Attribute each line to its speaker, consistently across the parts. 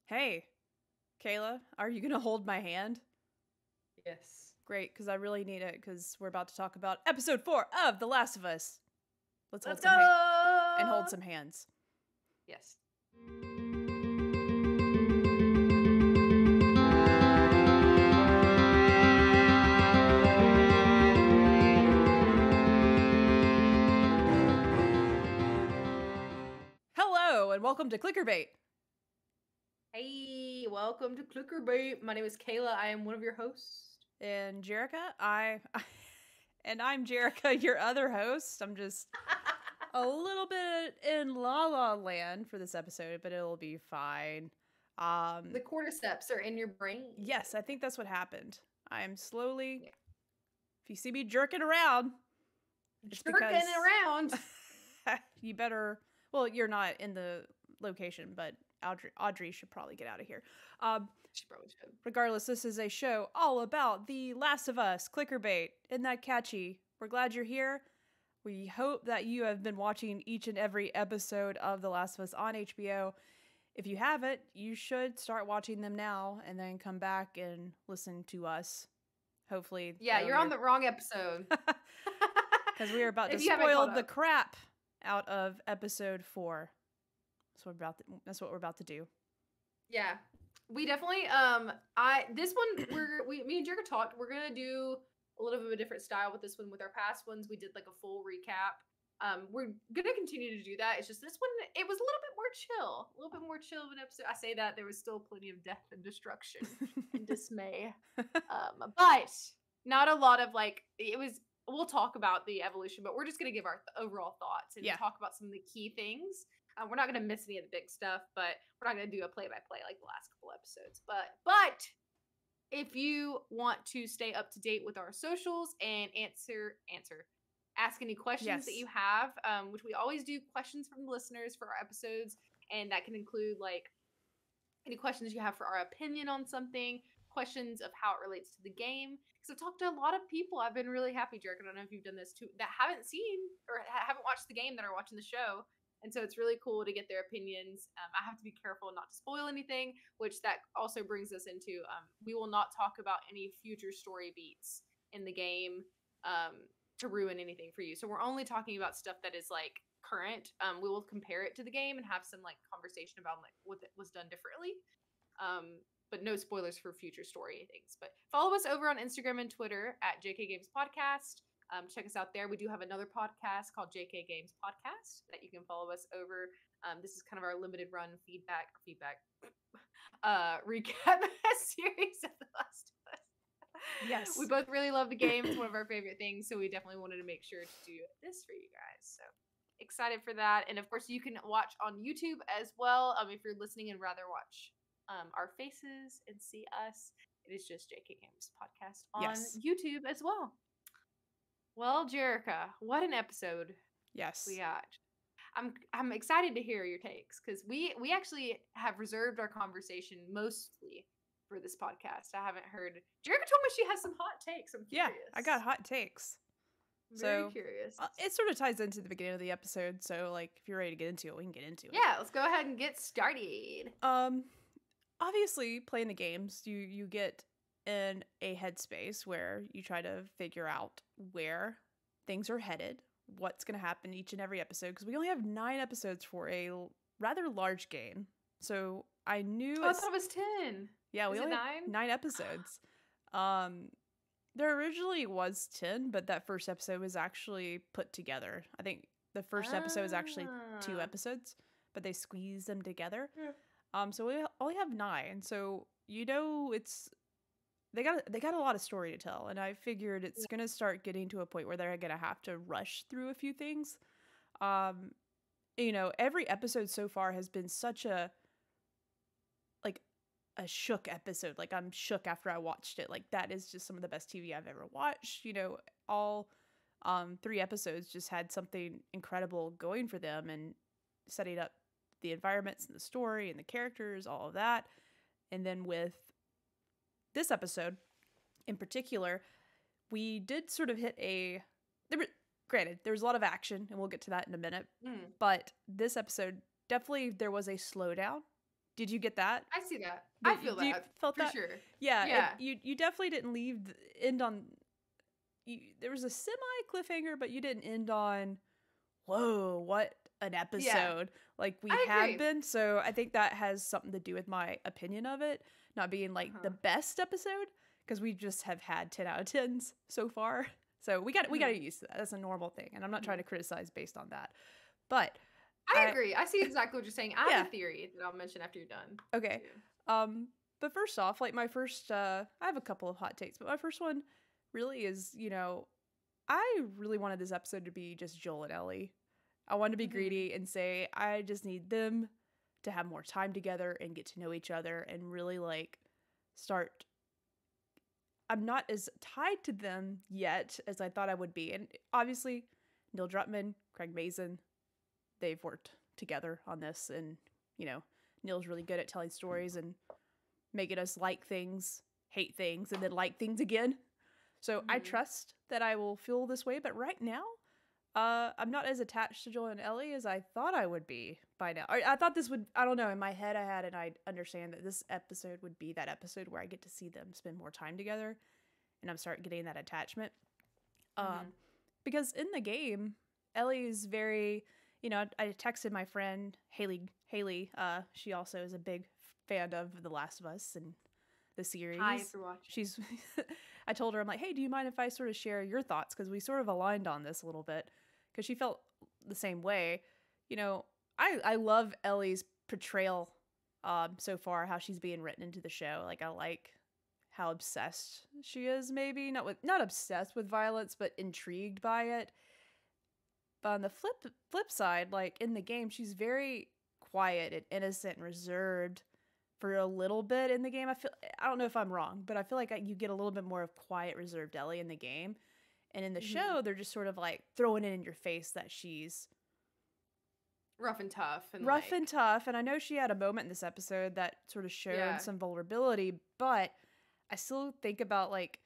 Speaker 1: Hey, Kayla, are you going to hold my hand?
Speaker 2: Yes.
Speaker 1: Great, because I really need it, because we're about to talk about episode 4 of The Last of Us. Let's
Speaker 2: go!
Speaker 1: And hold some hands.
Speaker 2: Yes.
Speaker 1: Hello, and welcome to ClickerBait.
Speaker 2: Hey, welcome to ClickerBait. My name is Kayla. I am one of your hosts.
Speaker 1: And Jerica, I'm Jerica, your other host. I'm just a little bit in La La Land for this episode, but it'll be fine.
Speaker 2: The cordyceps are in your brain.
Speaker 1: Yes, I think that's what happened. I am slowly, if you see me jerking around, it's
Speaker 2: jerking around.
Speaker 1: You better, well, you're not in the location, but Audrey should probably get out of here.
Speaker 2: She probably should.
Speaker 1: Regardless, this is a show all about The Last of Us, ClickerBait. Isn't that catchy? We're glad you're here. We hope that you have been watching each and every episode of The Last of Us on HBO. If you haven't, you should start watching them now and then come back and listen to us. Hopefully.
Speaker 2: Yeah, you're on the wrong episode.
Speaker 1: Because we are about to spoil the crap out of episode 4. That's what we're about to do.
Speaker 2: Yeah. We definitely this one me and Jerica talked, we're gonna do a little bit of a different style with this one. With our past ones, we did like a full recap. We're gonna continue to do that. It's just this one, it was a little bit more chill of an episode. I say that there was still plenty of death and destruction and dismay. But not a lot of we'll talk about the evolution, but we're just gonna give our overall thoughts and talk about some of the key things. We're not going to miss any of the big stuff, but we're not going to do a play-by-play like the last couple episodes. But if you want to stay up to date with our socials and ask any questions that you have, which we always do questions from the listeners for our episodes, and that can include like any questions you have for our opinion on something, questions of how it relates to the game. Because I've talked to a lot of people. I've been really happy, Jerica. I don't know if you've done this too, that haven't seen or haven't watched the game that are watching the show. And so it's really cool to get their opinions. I have to be careful not to spoil anything, which that also brings us into, we will not talk about any future story beats in the game to ruin anything for you. So we're only talking about stuff that is like current. We will compare it to the game and have some like conversation about like what was done differently. But no spoilers for future story things. But follow us over on Instagram and Twitter at jkgames podcast. Check us out there. We do have another podcast called jkgames podcast that you can follow us over. This is kind of our limited run feedback recap series of The Last of Us.
Speaker 1: Yes.
Speaker 2: We both really love the game. It's one of our favorite things, so we definitely wanted to make sure to do this for you guys. So excited for that. And of course, you can watch on YouTube as well. If you're listening and rather watch our faces and see us, it is just JK Games podcast on YouTube as well. Well, Jerica, what an episode!
Speaker 1: Yes,
Speaker 2: we got. I'm excited to hear your takes because we actually have reserved our conversation mostly for this podcast. I haven't heard. Jerica told me she has some hot takes. I'm curious.
Speaker 1: Yeah, I got hot takes.
Speaker 2: Very curious.
Speaker 1: It sort of ties into the beginning of the episode, so like if you're ready to get into it, we can get into it.
Speaker 2: Yeah, let's go ahead and get started.
Speaker 1: Obviously, playing the games, you get in a headspace where you try to figure out where things are headed, what's going to happen each and every episode, because we only have 9 episodes for a rather large game. So I knew
Speaker 2: I thought it was 10.
Speaker 1: Yeah, we only have 9 episodes. There originally was 10, but that first episode was actually put together. I think the first episode was actually 2 episodes, but they squeezed them together. So we only have 9. So they got a lot of story to tell, and I figured it's going to start getting to a point where they're going to have to rush through a few things. Every episode so far has been such a shook episode. Like, I'm shook after I watched it. Like, that is just some of the best TV I've ever watched. All 3 episodes just had something incredible going for them and setting up the environments and the story and the characters, all of that. And then with this episode in particular, we did sort of hit granted, there was a lot of action, and we'll get to that in a minute. But this episode, definitely there was a slowdown Did you get that?
Speaker 2: I see that. I feel
Speaker 1: Do you
Speaker 2: that
Speaker 1: felt
Speaker 2: for
Speaker 1: that?
Speaker 2: sure.
Speaker 1: Yeah,
Speaker 2: Yeah.
Speaker 1: you definitely didn't end on. There was a semi cliffhanger, but you didn't end on, whoa, what an
Speaker 2: Yeah.
Speaker 1: episode, like we
Speaker 2: I
Speaker 1: have
Speaker 2: agree.
Speaker 1: been. So I think that has something to do with my opinion of it not being like the best episode, because we just have had 10 out of 10s so far. So we got to get used to that. That's a normal thing, and I'm not trying to criticize based on that. But
Speaker 2: I agree. I see exactly what you're saying. I have a theory that I'll mention after you're done.
Speaker 1: Okay.
Speaker 2: Too.
Speaker 1: But first off, like my first I have a couple of hot takes, but my first one really is, I really wanted this episode to be just Joel and Ellie. I wanted to be greedy and say I just need them to have more time together and get to know each other and really like start. I'm not as tied to them yet as I thought I would be. And obviously, Neil Druckmann, Craig Mazin, they've worked together on this, and Neil's really good at telling stories and making us like things, hate things, and then like things again. So I trust that I will feel this way, but right now, I'm not as attached to Joel and Ellie as I thought I would be by now. I thought this would, I don't know, in my head I had, and I understand that this episode would be that episode where I get to see them spend more time together, and I'm starting getting that attachment. Because in the game, Ellie's very, I texted my friend Haley. She also is a big fan of The Last of Us and the series.
Speaker 2: Hi, if you're watching.
Speaker 1: I told her, I'm like, hey, do you mind if I sort of share your thoughts? Because we sort of aligned on this a little bit. Because she felt the same way. I love Ellie's portrayal so far, how she's being written into the show. Like, I like how obsessed she is, maybe. Not obsessed with violence, but intrigued by it. But on the flip side, like in the game, she's very quiet and innocent and reserved for a little bit in the game. I don't know if I'm wrong, but I feel like you get a little bit more of quiet, reserved Ellie in the game. And in the show, they're just sort of like throwing it in your face that she's
Speaker 2: rough and tough.
Speaker 1: And I know she had a moment in this episode that sort of showed some vulnerability, but I still think about like,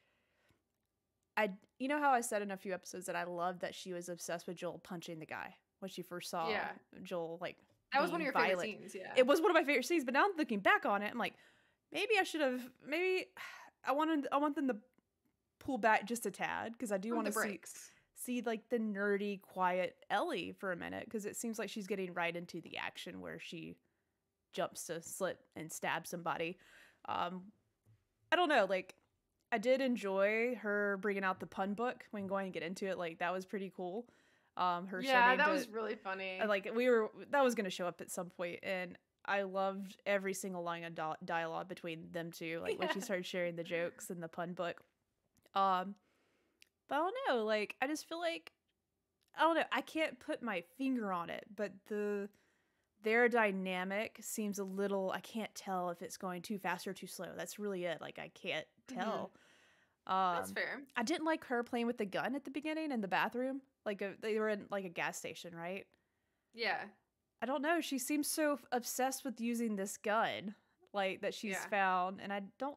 Speaker 1: you know how I said in a few episodes that I loved that she was obsessed with Joel punching the guy when she first saw Joel, like,
Speaker 2: that was one of your favorite scenes. Yeah,
Speaker 1: it was one of my favorite scenes. But now I'm looking back on it, I'm like, maybe I want them to pull back just a tad, because I do want to see like the nerdy, quiet Ellie for a minute, because it seems like she's getting right into the action where she jumps to slit and stab somebody. I don't know, like, I did enjoy her bringing out the pun book when going to get into it. Like, that was pretty cool.
Speaker 2: That was really funny.
Speaker 1: Like, that was going to show up at some point, and I loved every single line of dialogue between them two. Like, when she started sharing the jokes in the pun book. But I don't know. Like, I just feel like, I don't know. I can't put my finger on it, but their dynamic seems a little, I can't tell if it's going too fast or too slow. That's really it. Like, I can't tell.
Speaker 2: That's fair.
Speaker 1: I didn't like her playing with the gun at the beginning in the bathroom. Like, they were in like a gas station, right?
Speaker 2: Yeah.
Speaker 1: I don't know. She seems so obsessed with using this gun, like, that she's found, and I don't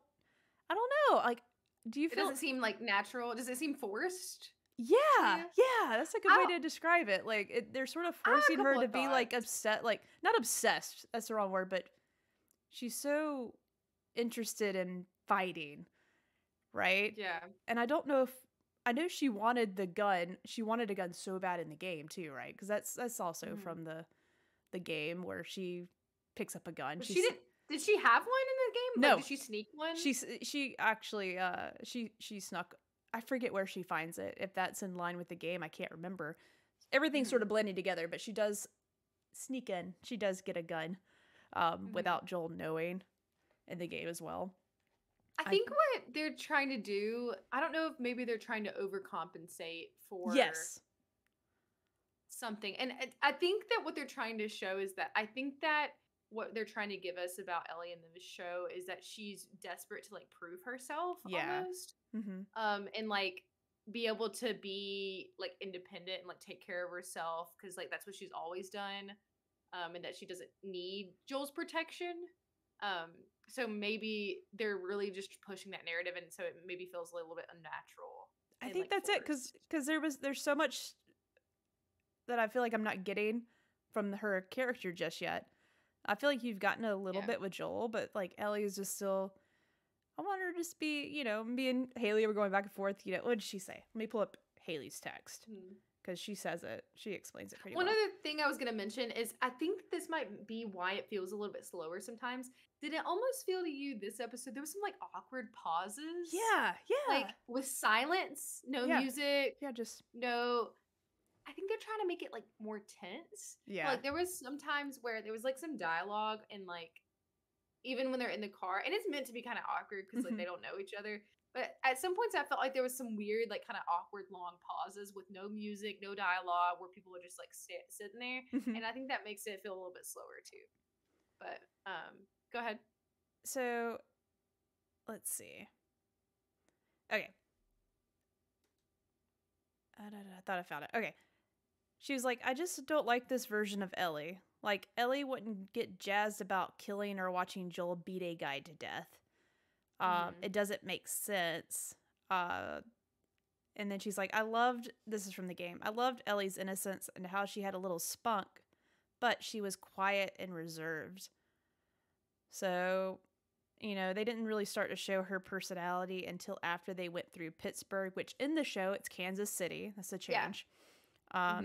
Speaker 1: know. Like, do you feel
Speaker 2: it doesn't seem like natural? Does it seem forced?
Speaker 1: Yeah, that's a good way to describe it. Like, they're sort of forcing her to be like upset, like, not obsessed. That's the wrong word, but she's so interested in fighting, right?
Speaker 2: Yeah.
Speaker 1: And I don't know if I know she wanted the gun. She wanted a gun so bad in the game too, right? Because that's also from the game where she picks up a gun.
Speaker 2: She didn't. Did she have one in the game?
Speaker 1: No.
Speaker 2: Like, did she sneak one?
Speaker 1: She actually she snuck. I forget where she finds it. If that's in line with the game, I can't remember. Everything's sort of blending together, but she does sneak in. She does get a gun without Joel knowing in the game as well.
Speaker 2: I think what they're trying to do, I don't know if maybe they're trying to overcompensate for something. And I think that what they're trying to show is that I think that what they're trying to give us about Ellie in the show is that she's desperate to like prove herself almost. And like be able to be like independent and like take care of herself, because like that's what she's always done. And that she doesn't need Joel's protection. So maybe they're really just pushing that narrative, and so it maybe feels a little bit unnatural.
Speaker 1: I think that's forced. It, because there's so much that I feel like I'm not getting from her character just yet. I feel like you've gotten a little bit with Joel, but like Ellie is just still. I want her to just be, me and Haley were going back and forth. What did she say? Let me pull up Haley's text because she says it. She explains it pretty well.
Speaker 2: One other thing I was going to mention is I think this might be why it feels a little bit slower sometimes. Did it almost feel to you this episode? There was some like awkward pauses.
Speaker 1: Yeah.
Speaker 2: Like with silence, no music.
Speaker 1: Yeah, just
Speaker 2: no. I think they're trying to make it like more tense.
Speaker 1: Yeah.
Speaker 2: Like there was some times where there was like some dialogue and like even when they're in the car, and it's meant to be kind of awkward because like they don't know each other. But at some points, I felt like there was some weird, like kind of awkward long pauses with no music, no dialogue, where people would just like sitting there, and I think that makes it feel a little bit slower too. But go ahead.
Speaker 1: So, let's see. Okay. I thought I found it. Okay. She was like, I just don't like this version of Ellie. Like, Ellie wouldn't get jazzed about killing or watching Joel beat a guy to death. It doesn't make sense. And then she's like, this is from the game, I loved Ellie's innocence and how she had a little spunk, but she was quiet and reserved. So, they didn't really start to show her personality until after they went through Pittsburgh, which in the show, it's Kansas City. That's a change. Yeah.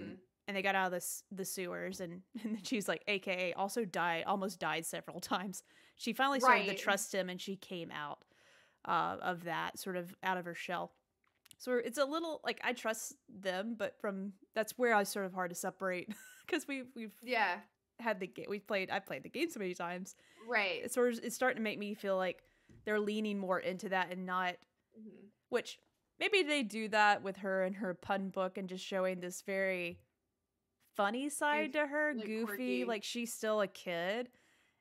Speaker 1: And they got out of the sewers, and then she's like, AKA, also almost died several times. She finally started to trust him, and she came out of that, sort of out of her shell. So it's a little, like, I trust them, but that's where I was sort of hard to separate, because we've had the game, I've played the game so many times.
Speaker 2: Right.
Speaker 1: It's starting to make me feel like they're leaning more into that and not, which maybe they do that with her and her pun book and just showing this very funny side to her, like goofy, quirky. Like she's still a kid.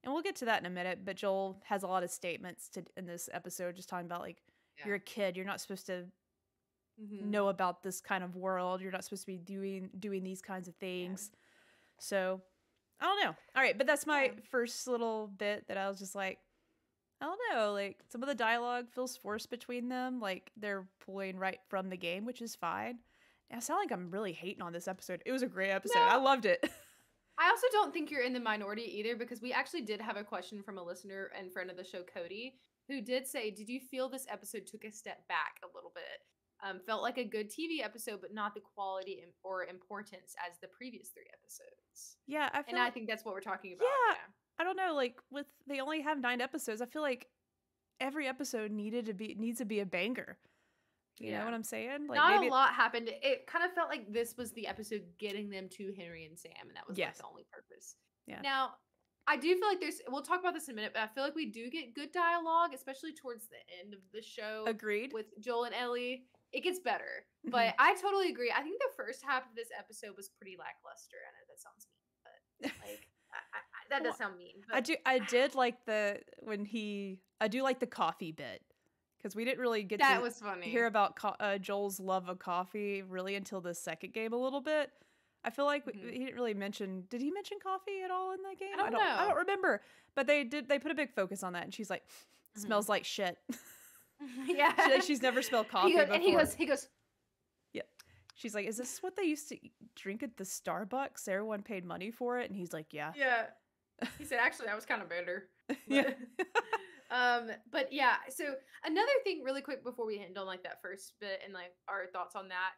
Speaker 1: And we'll get to that in a minute, but Joel has a lot of statements in this episode just talking about like, you're a kid, you're not supposed to know about this kind of world, you're not supposed to be doing these kinds of things. So I don't know. All right, but that's my first little bit that I was just like, I don't know, like some of the dialogue feels forced between them, like they're pulling right from the game, which is fine. I sound like I'm really hating on this episode. It was a great episode. No. I loved it.
Speaker 2: I also don't think you're in the minority either, because we actually did have a question from a listener and friend of the show, Cody, who did say, did you feel this episode took a step back a little bit? Felt like a good TV episode, but not the quality or importance as the previous 3 episodes.
Speaker 1: Yeah,
Speaker 2: I think that's what we're talking about.
Speaker 1: Yeah, I don't know. Like they only have 9 episodes. I feel like every episode needs to be a banger. You know what I'm saying? Like
Speaker 2: not a lot happened. It kind of felt like this was the episode getting them to Henry and Sam, and that was like the only purpose. Yeah. Now, I do feel like we'll talk about this in a minute, but I feel like we do get good dialogue, especially towards the end of the show.
Speaker 1: Agreed.
Speaker 2: With Joel and Ellie. It gets better. But I totally agree. I think the first half of this episode was pretty lackluster. I know that sounds mean, but like that does sound mean. But
Speaker 1: I did like I do like the coffee bit. Because we didn't really get to hear about Joel's love of coffee really until the second game a little bit. I feel like he didn't really mention. Did he mention coffee at all in that game?
Speaker 2: I don't know.
Speaker 1: I don't remember. But they did. They put a big focus on that, and she's like, "Smells like shit."
Speaker 2: Yeah,
Speaker 1: she's never smelled coffee before.
Speaker 2: And he goes.
Speaker 1: Yeah. She's like, "Is this what they used to drink at the Starbucks? Everyone paid money for it." And he's like, "Yeah."
Speaker 2: Yeah. He said, "Actually, that was kind of better."
Speaker 1: Yeah.
Speaker 2: But yeah, so another thing really quick before we end on like that first bit and like our thoughts on that,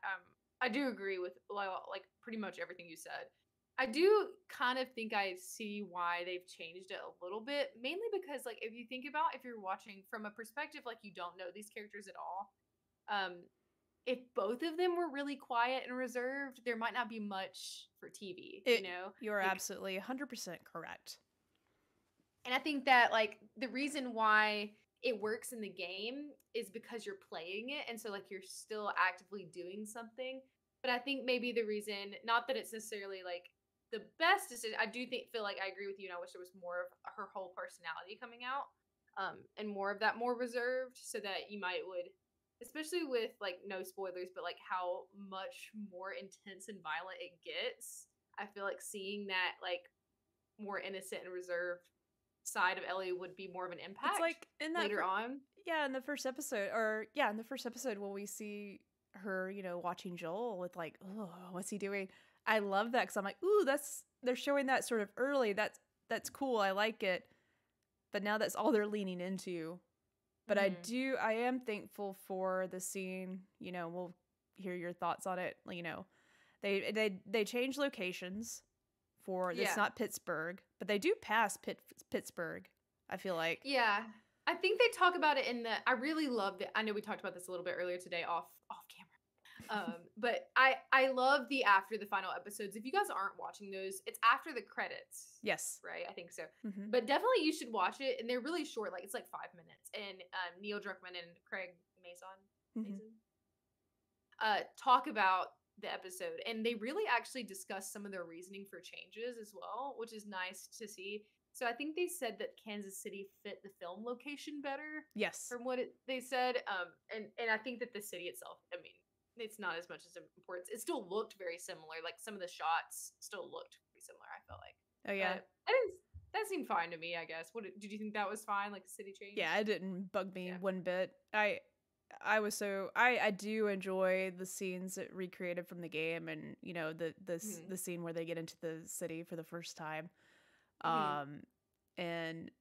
Speaker 2: I do agree with like pretty much everything you said. I do kind of think I see why they've changed it a little bit, mainly because like if you think about if you're watching from a perspective like you don't know these characters at all, if both of them were really quiet and reserved, there might not be much for TV,
Speaker 1: You're absolutely 100% correct.
Speaker 2: And I think that, like, the reason why it works in the game is because you're playing it. And so, like, you're still actively doing something. But I think maybe the reason, not that it's necessarily, like, the best decision, I do feel like I agree with you, and I wish there was more of her whole personality coming out. And more of that more reserved, so that you would, especially with, like, no spoilers, but, like, how much more intense and violent it gets. I feel like seeing that, like, more innocent and reserved side of Ellie would be more of an impact.
Speaker 1: It's like in that
Speaker 2: later on.
Speaker 1: Yeah, in the first episode, when we see her, watching Joel with like, oh, what's he doing? I love that because I'm like, ooh, they're showing that sort of early. That's that's cool. I like it. But now that's all they're leaning into. But I am thankful for the scene. You know, we'll hear your thoughts on it. You know, they change locations for it's not Pittsburgh, but they do pass Pittsburgh. I feel like.
Speaker 2: Yeah, I think they talk about it in the. I really loved it. I know we talked about this a little bit earlier today off camera. But I love the after the final episodes. If you guys aren't watching those, it's after the credits.
Speaker 1: Yes.
Speaker 2: Right? I think so.
Speaker 1: Mm-hmm.
Speaker 2: But definitely you should watch it. And they're really short. Like, it's like 5 minutes. And Neil Druckmann and Craig Mason talk about the episode. And they really actually discuss some of their reasoning for changes as well, which is nice to see. So I think they said that Kansas City fit the film location better.
Speaker 1: Yes.
Speaker 2: From what they said. And I think that the city itself, I mean, it's not as much as importance. It still looked very similar. Like, some of the shots still looked pretty similar, I felt like.
Speaker 1: Oh, yeah.
Speaker 2: That seemed fine to me, I guess. Did you think that was fine, like the city change?
Speaker 1: Yeah, it didn't bug me one bit. I do enjoy the scenes that recreated from the game, and you know the scene where they get into the city for the first time, and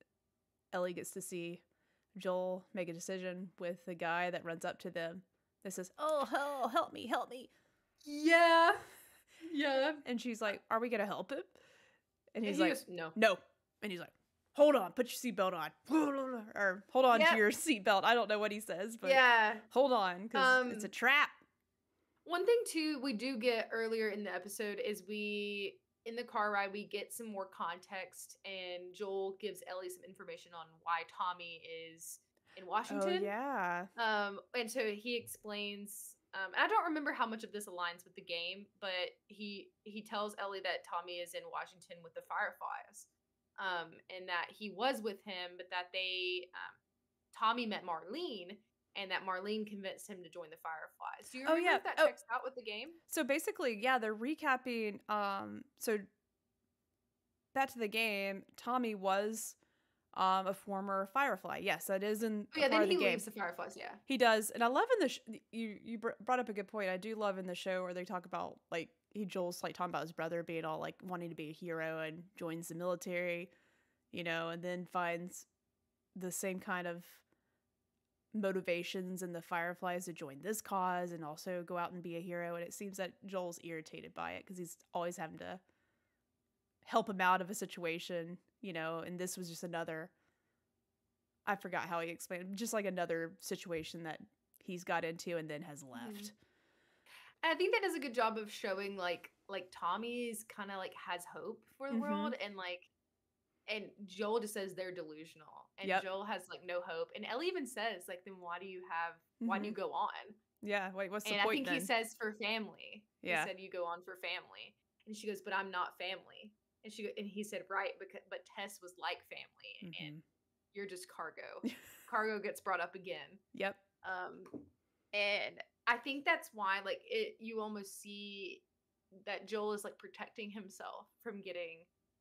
Speaker 1: Ellie gets to see Joel make a decision with the guy that runs up to them. That says, "Oh, help me!"
Speaker 2: Yeah.
Speaker 1: And she's like, "Are we gonna help him?" And he's
Speaker 2: he
Speaker 1: like,
Speaker 2: goes, "No."
Speaker 1: And he's like, "Hold on, put your seatbelt on," or "Hold on to your seatbelt." I don't know what he says, but hold on, because it's a trap.
Speaker 2: One thing too, we do get earlier in the episode is in the car ride, we get some more context, and Joel gives Ellie some information on why Tommy is in Washington.
Speaker 1: Oh, yeah.
Speaker 2: And so he explains, I don't remember how much of this aligns with the game, but he tells Ellie that Tommy is in Washington with the Fireflies, and that he was with him, but that Tommy met Marlene, and that Marlene convinced him to join the Fireflies. Do you remember if that checks out with the game?
Speaker 1: So basically, yeah, they're recapping. So back to the game, Tommy was a former Firefly. Yes, that is in part
Speaker 2: then
Speaker 1: of the
Speaker 2: he
Speaker 1: game.
Speaker 2: leaves the Fireflies. Yeah,
Speaker 1: he does, and I love in the you brought up a good point. I do love in the show where they talk about like Joel's like talking about his brother being all like wanting to be a hero and joins the military, you know, and then finds the same kind of motivations in the Fireflies to join this cause and also go out and be a hero. And it seems that Joel's irritated by it because he's always having to help him out of a situation, you know, and this was just another, I forgot how he explained, just like another situation that he's got into and then has left.
Speaker 2: And I think that does a good job of showing like Tommy's kind of like has hope for the world, and Joel just says they're delusional, and Joel has like no hope, and Ellie even says like, then why do you go on?
Speaker 1: Yeah, wait, what's the point?
Speaker 2: And I think
Speaker 1: then?
Speaker 2: he says for family.
Speaker 1: Yeah,
Speaker 2: he said you go on for family, and she goes, but I'm not family, and he said right, but Tess was like family, and you're just cargo. Cargo gets brought up again.
Speaker 1: Yep.
Speaker 2: And I think that's why like you almost see that Joel is like protecting himself from getting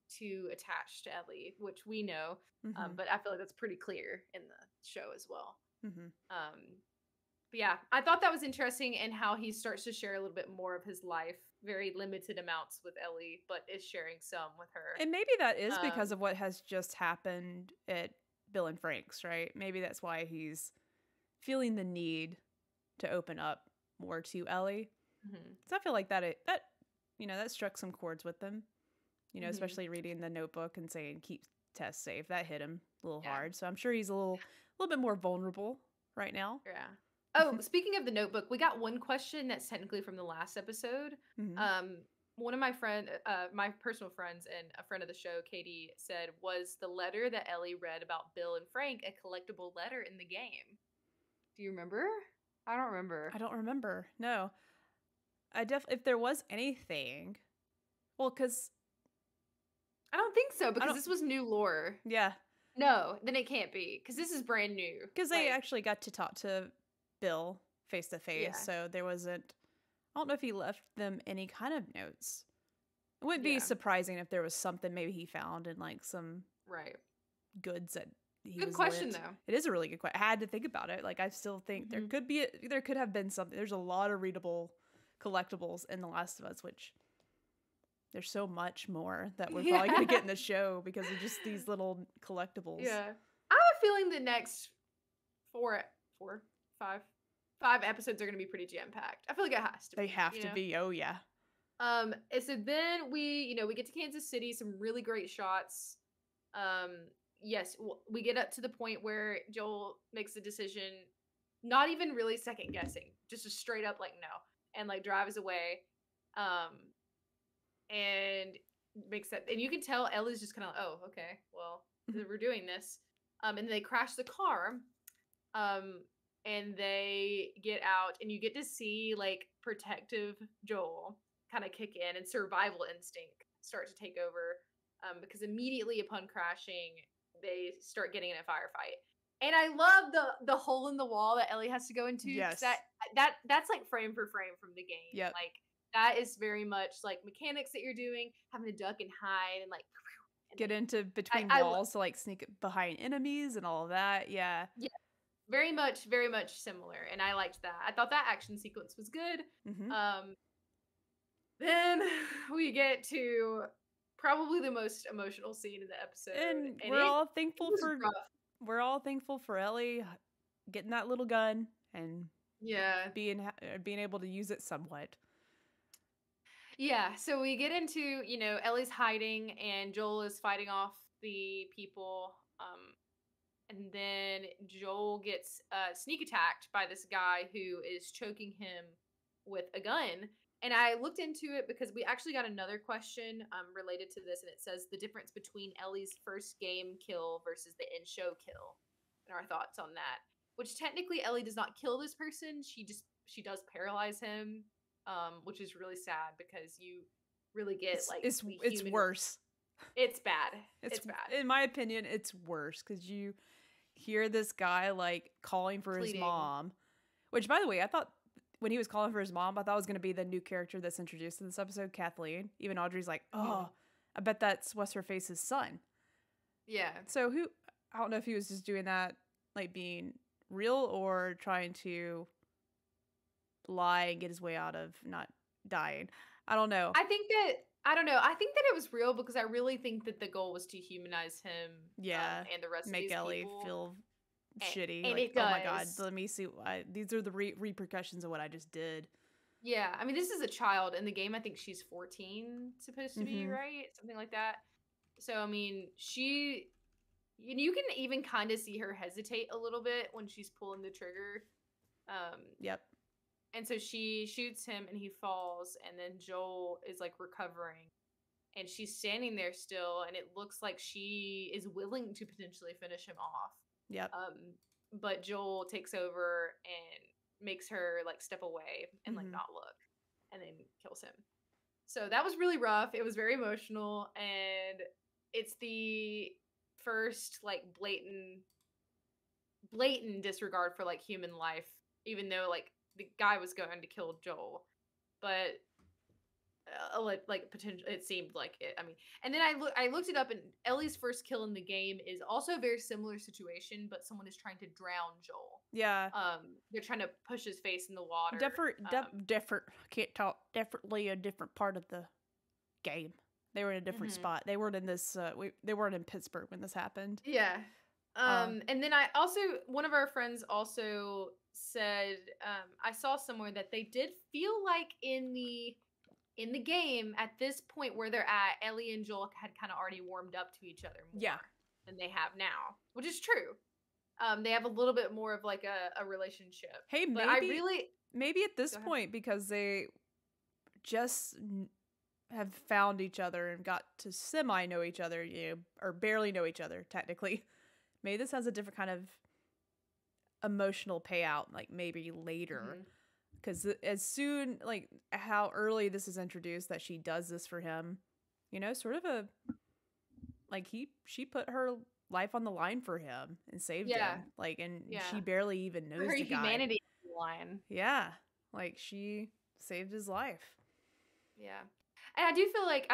Speaker 2: too attached to Ellie, which we know, but I feel like that's pretty clear in the show as well. But yeah, I thought that was interesting, and how he starts to share a little bit more of his life, very limited amounts with Ellie, but is sharing some with her.
Speaker 1: And maybe that is because of what has just happened at Bill and Frank's, right? Maybe that's why he's feeling the need to open up more to Ellie. So I feel like that struck some chords with them. You know, especially reading the notebook and saying keep Tess safe. That hit him a little hard. So I'm sure he's a little bit more vulnerable right now.
Speaker 2: Yeah. Oh, speaking of the notebook, we got one question that's technically from the last episode. One of my my personal friends and a friend of the show, Katie, said, was the letter that Ellie read about Bill and Frank a collectible letter in the game? Do you remember? I don't remember. No. If there was anything, well, because I don't think so, because this was new lore.
Speaker 1: Yeah.
Speaker 2: No, then it can't be, because this is brand new.
Speaker 1: Because they actually got to talk to Bill face to face, so there wasn't. I don't know if he left them any kind of notes. It wouldn't be surprising if there was something maybe he found in like some goods that he
Speaker 2: good
Speaker 1: was
Speaker 2: question
Speaker 1: lit.
Speaker 2: though.
Speaker 1: It is a really good question. I had to think about it. Like I still think there could have been something. There's a lot of readable collectibles in The Last of Us, which there's so much more that we're probably going to get in the show because of just these little collectibles.
Speaker 2: Yeah. I have a feeling the next five episodes are going to be pretty jam-packed. I feel like it has to be.
Speaker 1: They have to be. Oh, yeah.
Speaker 2: And so then we get to Kansas City, some really great shots. Yes, we get up to the point where Joel makes a decision, not even really second guessing, just a straight up like no, and like drives away. And makes that, and you can tell Ellie's just kind of, oh, okay, well, we're doing this. And they crash the car. And they get out, and you get to see like protective Joel kind of kick in, and survival instinct start to take over. Because immediately upon crashing, they start getting in a firefight. And I love the hole in the wall that Ellie has to go into.
Speaker 1: Yes.
Speaker 2: That's like frame for frame from the game.
Speaker 1: Yep.
Speaker 2: Like that is very much like mechanics that you're doing, having to duck and hide and like
Speaker 1: get into between walls to like sneak behind enemies and all of that. Yeah.
Speaker 2: Yeah. Very much similar. And I liked that. I thought that action sequence was good.
Speaker 1: Mm-hmm.
Speaker 2: Then we get to probably the most emotional scene in the episode.
Speaker 1: And we're all thankful for Ellie getting that little gun and being able to use it somewhat.
Speaker 2: Yeah, so we get into, Ellie's hiding and Joel is fighting off the people. And then Joel gets sneak attacked by this guy who is choking him with a gun. And I looked into it because we actually got another question related to this, and it says the difference between Ellie's first game kill versus the in-show kill, and our thoughts on that. Which technically Ellie does not kill this person; she does paralyze him, which is really sad because you really get
Speaker 1: it's worse.
Speaker 2: It's bad. It's bad.
Speaker 1: In my opinion, it's worse because you hear this guy like calling for
Speaker 2: Pleading.
Speaker 1: His mom, which, by the way, I thought. When he was calling for his mom, I thought it was going to be the new character that's introduced in this episode, Kathleen. Even Audrey's like, oh, I bet that's what's-her-face's son.
Speaker 2: Yeah.
Speaker 1: So I don't know if he was just doing that, like being real or trying to lie and get his way out of not dying. I don't know.
Speaker 2: I don't know. I think that it was real because I really think that the goal was to humanize him.
Speaker 1: Yeah.
Speaker 2: And the rest of
Speaker 1: make
Speaker 2: these
Speaker 1: Ellie
Speaker 2: people.
Speaker 1: feel shitty.
Speaker 2: And
Speaker 1: like,
Speaker 2: it does.
Speaker 1: Oh my god, let me see. These are the repercussions of what I just did.
Speaker 2: Yeah, I mean, this is a child. In the game, I think she's 14 supposed to be, right? Something like that. So, I mean, you can even kind of see her hesitate a little bit when she's pulling the trigger.
Speaker 1: Yep.
Speaker 2: And so she shoots him and he falls, and then Joel is like recovering. And she's standing there still, and it looks like she is willing to potentially finish him off.
Speaker 1: Yep.
Speaker 2: But Joel takes over and makes her like step away and like not look, and then kills him. So that was really rough. It was very emotional, and it's the first like blatant disregard for like human life, even though like the guy was going to kill Joel, but like potential, it seemed like it. I mean, and then I looked it up, and Ellie's first kill in the game is also a very similar situation, but someone is trying to drown Joel.
Speaker 1: Yeah.
Speaker 2: They're trying to push his face in the water.
Speaker 1: Different. Can't talk. Definitely a different part of the game. They were in a different spot. They weren't in this. They weren't in Pittsburgh when this happened.
Speaker 2: Yeah. And then one of our friends also said, I saw somewhere that they did feel like in the game, at this point where they're at, Ellie and Joel had kind of already warmed up to each other more than they have now, which is true. They have a little bit more of like a relationship.
Speaker 1: Hey, maybe at this point, because they just have found each other and got to semi-know each other, or barely know each other, technically. Maybe this has a different kind of emotional payout, like maybe later. Because as soon, like, how early this is introduced that she does this for him, sort of she put her life on the line for him and saved him. Like, and she barely even knows the guy.
Speaker 2: Her humanity on the line.
Speaker 1: Yeah. Like, she saved his life.
Speaker 2: Yeah. And I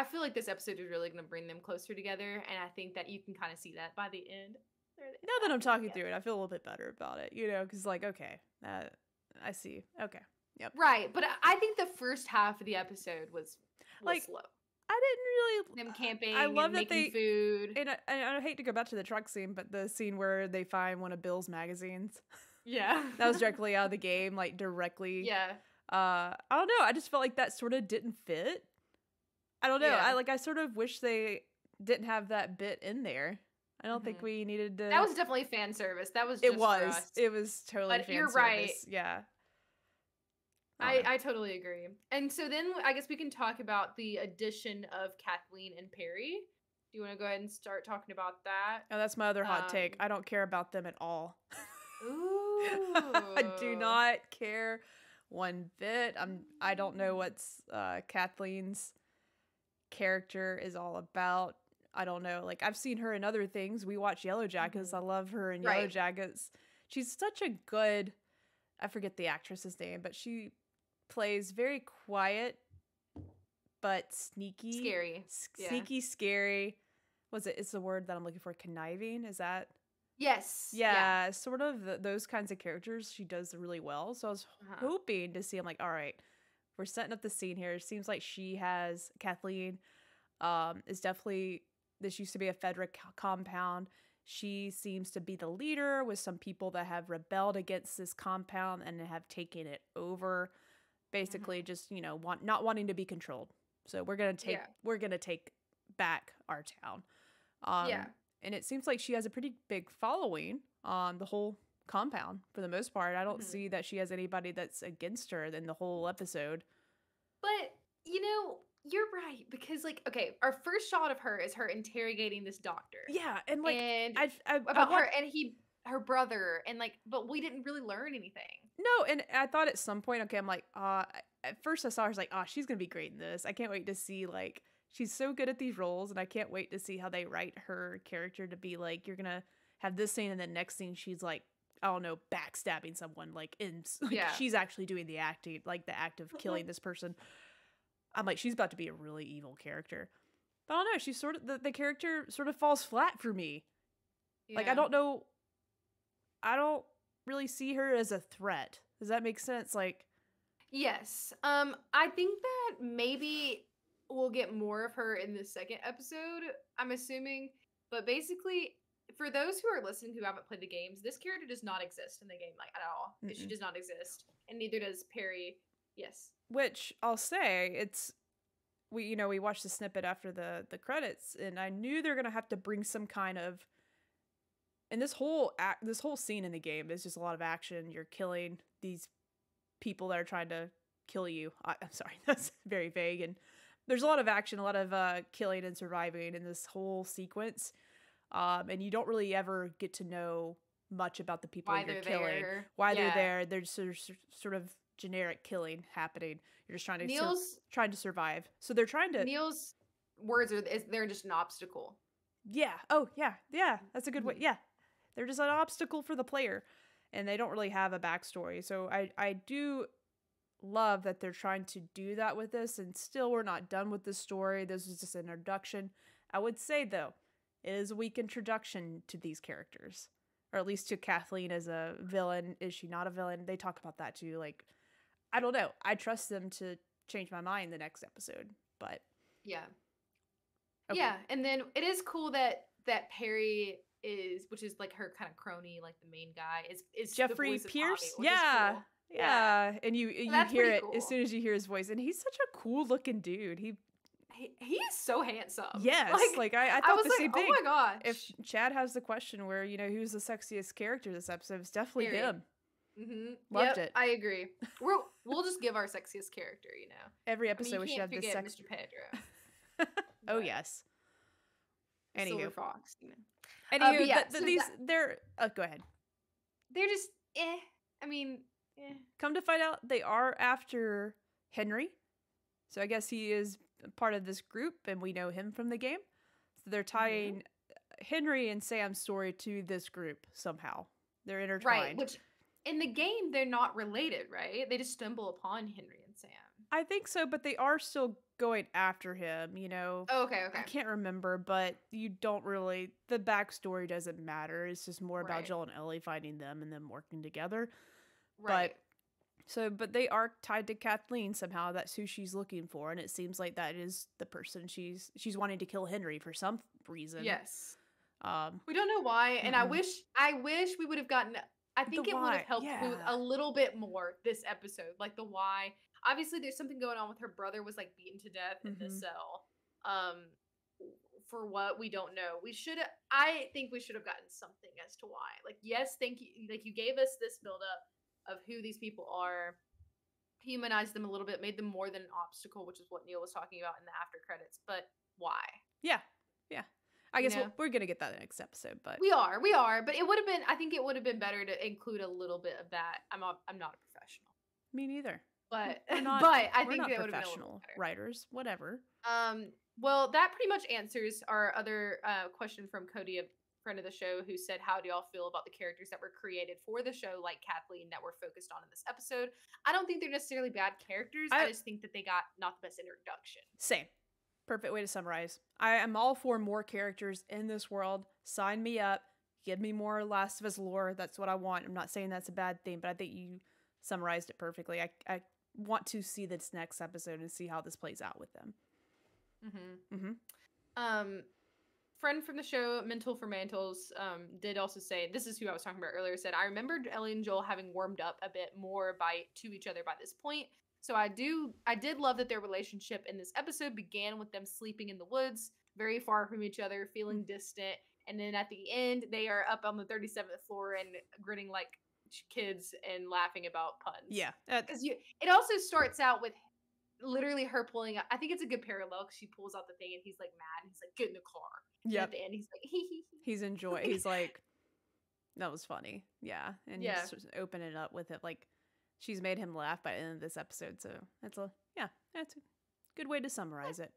Speaker 2: feel like this episode is really going to bring them closer together. And I think that you can kind of see that by the end.
Speaker 1: Now that I'm talking through it, I feel a little bit better about it, because like, okay, I see. Okay. Yep.
Speaker 2: Right. But I think the first half of the episode was slow.
Speaker 1: I didn't really.
Speaker 2: Them camping
Speaker 1: I love
Speaker 2: and
Speaker 1: that
Speaker 2: making food.
Speaker 1: And I hate to go back to the truck scene, but the scene where they find one of Bill's magazines.
Speaker 2: Yeah.
Speaker 1: That was directly out of the game, like directly.
Speaker 2: Yeah.
Speaker 1: I don't know. I just felt like that sort of didn't fit. I don't know.
Speaker 2: Yeah.
Speaker 1: I sort of wish they didn't have that bit in there. I don't think we needed to.
Speaker 2: That was definitely fan service. That was just
Speaker 1: it was.
Speaker 2: for us.
Speaker 1: It was totally
Speaker 2: But
Speaker 1: fan
Speaker 2: you're
Speaker 1: service.
Speaker 2: right.
Speaker 1: Yeah.
Speaker 2: I totally agree. And so then I guess we can talk about the addition of Kathleen and Perry. Do you want to go ahead and start talking about that?
Speaker 1: Oh, that's my other hot take. I don't care about them at all.
Speaker 2: Ooh.
Speaker 1: I do not care one bit. I don't know what's Kathleen's character is all about. I don't know. Like, I've seen her in other things. We watch Yellow Jackets. I love her in Yellow Jackets. She's such a good, I forget the actress's name, but she plays very quiet but sneaky.
Speaker 2: Scary.
Speaker 1: Sneaky, scary. It's the word that I'm looking for. Conniving? Is that?
Speaker 2: Yes.
Speaker 1: Yeah, sort of those kinds of characters she does really well. So I was hoping to see, I'm like, all right, we're setting up the scene here. It seems like Kathleen is definitely, this used to be a Fedric compound. She seems to be the leader with some people that have rebelled against this compound and have taken it over. Basically just, not wanting to be controlled. So we're going to take back our town. And it seems like she has a pretty big following on the whole compound for the most part. I don't see that she has anybody that's against her in the whole episode.
Speaker 2: But, you're right. Because, our first shot of her is her interrogating this doctor.
Speaker 1: Yeah, and
Speaker 2: about her and her brother, and but we didn't really learn anything.
Speaker 1: No, and I thought at some point, okay, I'm like, at first I saw her, I was like, she's gonna be great in this. I can't wait to see, she's so good at these roles, and I can't wait to see how they write her character to be like, you're gonna have this scene, and then next scene she's like, I don't know, backstabbing someone, she's actually doing the acting, the act of killing this person. I'm like, she's about to be a really evil character. But I don't know, she's sort of, the character sort of falls flat for me. Yeah. I don't know, I don't really see her as a threat. Does that make sense?
Speaker 2: Yes. I think that maybe we'll get more of her in the second episode, I'm assuming. But basically, for those who are listening who haven't played the games, this character does not exist in the game, at all. Mm-mm. She does not exist. And neither does Perry. Yes.
Speaker 1: Which I'll say, we watched the snippet after the credits, and I knew they're gonna have to bring some kind of, and this whole scene in the game is just a lot of action. You're killing these people that are trying to kill you. I'm sorry, that's very vague. And there's a lot of action, a lot of killing and surviving in this whole sequence. And you don't really ever get to know much about the people you're killing. Why they're there. There's sort of generic killing happening. You're just trying to survive. So they're trying to.
Speaker 2: Neil's words they're just an obstacle.
Speaker 1: Yeah. Oh, yeah. Yeah. That's a good way. Yeah. They're just an obstacle for the player, and they don't really have a backstory. So I do love that they're trying to do that with this, and still we're not done with this story. This is just an introduction. I would say, though, it is a weak introduction to these characters, or at least to Kathleen as a villain. Is she not a villain? They talk about that too. I don't know. I trust them to change my mind the next episode, but
Speaker 2: yeah. Okay. Yeah, and then it is cool that Perry is, which is her kind of crony, the main guy, is
Speaker 1: Jeffrey Pierce.
Speaker 2: Tommy,
Speaker 1: yeah.
Speaker 2: Cool.
Speaker 1: Yeah, and you hear it
Speaker 2: cool.
Speaker 1: As soon as you hear his voice, and he's such a cool looking dude. He
Speaker 2: is so handsome.
Speaker 1: Yes, I thought the same thing.
Speaker 2: Oh my gosh!
Speaker 1: If Chad has the question where who's the sexiest character this episode, it's definitely him.
Speaker 2: Mm-hmm.
Speaker 1: Loved it.
Speaker 2: I agree. We'll just give our sexiest character.
Speaker 1: Every episode we should have this sex.
Speaker 2: Mr. Pedro.
Speaker 1: Oh yes. Anywho,
Speaker 2: Silver Fox.
Speaker 1: Anywho, they're. Go ahead.
Speaker 2: They're just
Speaker 1: Come to find out, they are after Henry. So I guess he is part of this group, and we know him from the game. So they're tying Henry and Sam's story to this group somehow. They're intertwined.
Speaker 2: Right, which in the game, they're not related, right? They just stumble upon Henry and Sam.
Speaker 1: I think so, but they are still going after him,
Speaker 2: Oh, okay.
Speaker 1: I can't remember, but you don't really, the backstory doesn't matter. It's just more about Joel and Ellie finding them and them working together.
Speaker 2: Right.
Speaker 1: But So, but they are tied to Kathleen somehow. That's who she's looking for, and it seems like that is the person she's wanting to kill Henry for some reason.
Speaker 2: Yes.
Speaker 1: Um,
Speaker 2: We don't know why, and I wish we would have gotten. I think it would have
Speaker 1: why,
Speaker 2: helped
Speaker 1: yeah.
Speaker 2: with a little bit more this episode, like the why. Obviously, there's something going on with her brother was like beaten to death in the cell. For what we don't know, I think we should have gotten something as to why. Like, yes, thank you. Like, you gave us this buildup of who these people are, humanized them a little bit, made them more than an obstacle, which is what Neil was talking about in the after credits. But why?
Speaker 1: Yeah. I guess we're gonna get that next episode, but
Speaker 2: we are. But it would have been. I think it would have been better to include a little bit of that. I'm not a professional.
Speaker 1: Me neither.
Speaker 2: But
Speaker 1: we're not,
Speaker 2: but I
Speaker 1: we're
Speaker 2: think
Speaker 1: not
Speaker 2: that would have been a
Speaker 1: professional
Speaker 2: little better.
Speaker 1: writers. Whatever.
Speaker 2: Well, that pretty much answers our other question from Cody, a friend of the show, who said, "How do y'all feel about the characters that were created for the show, like Kathleen, that were focused on in this episode?" I don't think they're necessarily bad characters. I just think that they got not the best introduction.
Speaker 1: Same. Perfect way to summarize. I am all for more characters in this world. Sign me up. Give me more Last of Us lore. That's what I want. I'm not saying that's a bad thing, but I think you summarized it perfectly. I want to see this next episode and see how this plays out with them.
Speaker 2: Friend from the show, Mental for Mantles, did also say, this is who I was talking about earlier, said, "I remembered Ellie and Joel having warmed up a bit more to each other by this point. So I did love that their relationship in this episode began with them sleeping in the woods, very far from each other, feeling distant. And then at the end, they are up on the 37th floor and grinning like kids and laughing about puns."
Speaker 1: Yeah.
Speaker 2: Because it also starts out with literally her pulling up. I think it's a good parallel because she pulls out the thing and he's like mad. And he's like, "Get in the car."
Speaker 1: Yeah.
Speaker 2: At the end, he's like, "Hee."
Speaker 1: He's enjoying. He's like, that was funny. Yeah. And just open it up with it. Like, she's made him laugh by the end of this episode. So that's a good way to summarize it.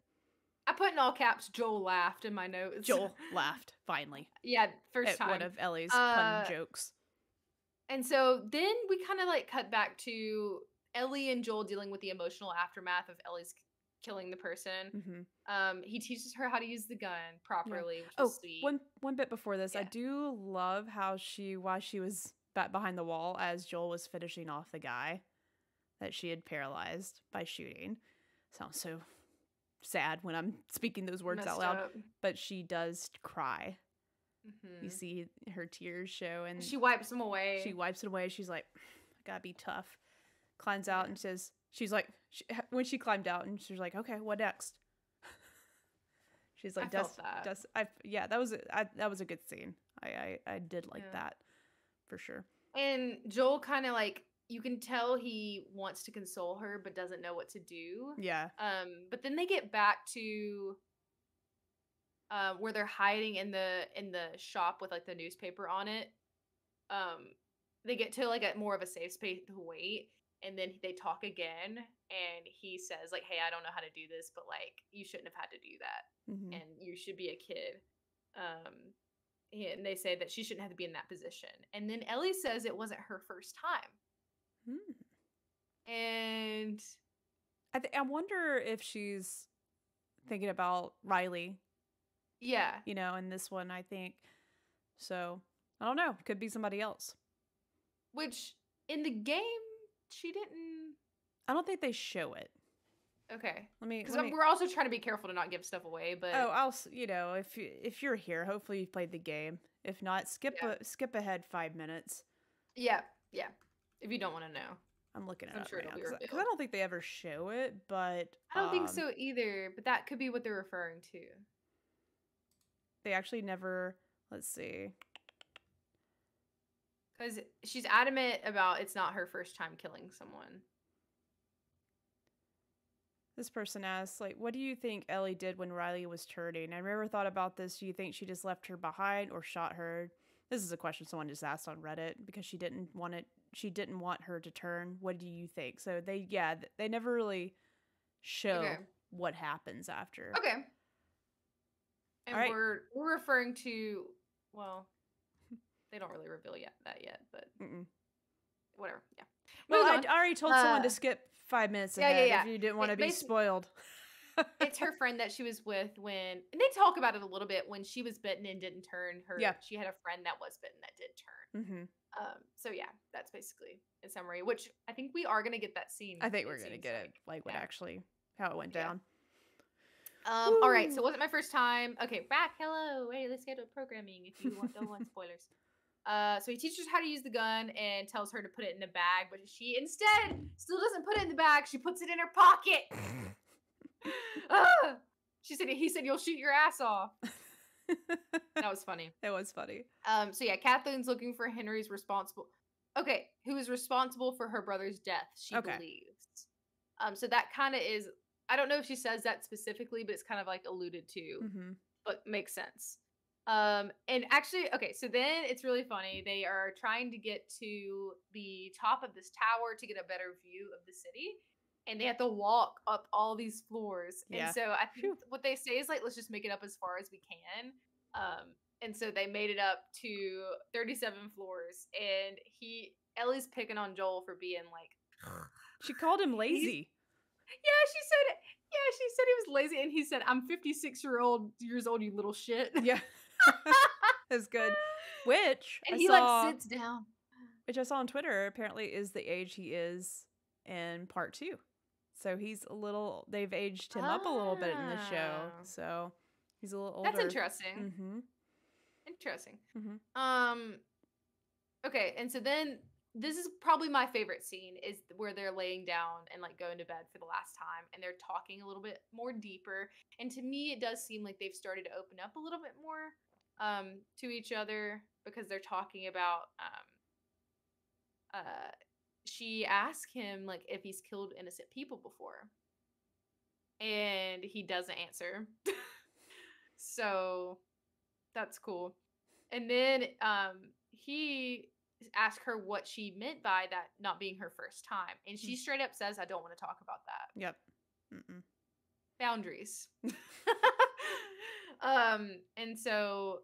Speaker 2: I put in all caps, "Joel laughed" in my notes.
Speaker 1: Joel laughed, finally.
Speaker 2: Yeah, first time.
Speaker 1: One of Ellie's pun jokes.
Speaker 2: And so then we kind of like cut back to Ellie and Joel dealing with the emotional aftermath of Ellie's killing the person. He teaches her how to use the gun properly, which is sweet.
Speaker 1: One bit before this, I do love how while she was back behind the wall as Joel was finishing off the guy that she had paralyzed by shooting. Sounds so sad when I'm speaking those words out loud, but she does cry. You see her tears show, and
Speaker 2: she wipes them away.
Speaker 1: She's like, "I gotta be tough." Climbs out and says, when she climbed out, and she's like, "Okay, what next?" She's like, that was a good scene. I did like that for sure.
Speaker 2: And Joel kind of like, you can tell he wants to console her but doesn't know what to do.
Speaker 1: Yeah.
Speaker 2: But then they get back to where they're hiding in the shop with like the newspaper on it. They get to like a more of a safe space to wait, and then they talk again, and he says like, "Hey, I don't know how to do this, but like you shouldn't have had to do that, and you should be a kid." And they say that she shouldn't have to be in that position. And then Ellie says it wasn't her first time. And
Speaker 1: I wonder if she's thinking about Riley.
Speaker 2: Yeah.
Speaker 1: In this one, I think. So, I don't know. Could be somebody else. Which,
Speaker 2: in the game, she didn't...
Speaker 1: I don't think they show it.
Speaker 2: Okay. Because we're also trying to be careful to not give stuff away, but...
Speaker 1: Oh, if you're here, hopefully you've played the game. If not, skip ahead 5 minutes.
Speaker 2: Yeah. If you don't want to know.
Speaker 1: I'm looking at it
Speaker 2: sure
Speaker 1: right now. Because I don't think they ever show it, but...
Speaker 2: I don't think so either, but that could be what they're referring to.
Speaker 1: They actually never... Let's see.
Speaker 2: Because she's adamant about it's not her first time killing someone.
Speaker 1: This person asks, like, what do you think Ellie did when Riley was turning? I never thought about this. Do you think she just left her behind or shot her? This is a question someone just asked on Reddit because she didn't want her to turn. What do you think? So they never really show what happens after.
Speaker 2: Okay. And
Speaker 1: right.
Speaker 2: we're referring to, well, they don't really reveal that yet, but whatever. Yeah.
Speaker 1: Well, I already told someone to skip 5 minutes ahead if you didn't want to be spoiled.
Speaker 2: It's her friend that she was with and they talk about it a little bit when she was bitten and didn't turn her. Yeah. She had a friend that was bitten that did turn. So yeah, that's basically in summary. Which I think we are gonna get that scene.
Speaker 1: I think we're gonna get it, like what actually how it went down.
Speaker 2: All right. So it wasn't my first time. Okay, back. Hello. Hey, let's get to programming if you don't want spoilers. So he teaches her how to use the gun and tells her to put it in the bag, but she instead still doesn't put it in the bag. She puts it in her pocket. He said, "You'll shoot your ass off." That was funny.
Speaker 1: It was funny.
Speaker 2: So yeah, Kathleen's looking for Henry's responsible. Okay, who is responsible for her brother's death? She believes. So that kind of is. I don't know if she says that specifically, but it's kind of like alluded to, but makes sense. And actually, okay, so then it's really funny. They are trying to get to the top of this tower to get a better view of the city. And they have to walk up all these floors. Yeah. And so I think what they say is like, let's just make it up as far as we can. And so they made it up to 37 floors. And Ellie's picking on Joel for being like...
Speaker 1: She called him lazy.
Speaker 2: She said he was lazy. And he said, I'm 56 years old, you little shit.
Speaker 1: Yeah. That's good. Which
Speaker 2: and he like sits down.
Speaker 1: Which I saw on Twitter apparently is the age he is in part 2. So he's a little. They've aged him up a little bit in the show. So he's a little older.
Speaker 2: That's interesting. Interesting. Okay, and so then this is probably my favorite scene is where they're laying down and like going to bed for the last time, and they're talking a little bit more deeper. And to me, it does seem like they've started to open up a little bit more to each other because they're talking about. She asked him like if he's killed innocent people before, and he doesn't answer. So that's cool. And then he asked her what she meant by that not being her first time, and she straight up says, "I don't want to talk about that."
Speaker 1: Yep.
Speaker 2: Boundaries. And so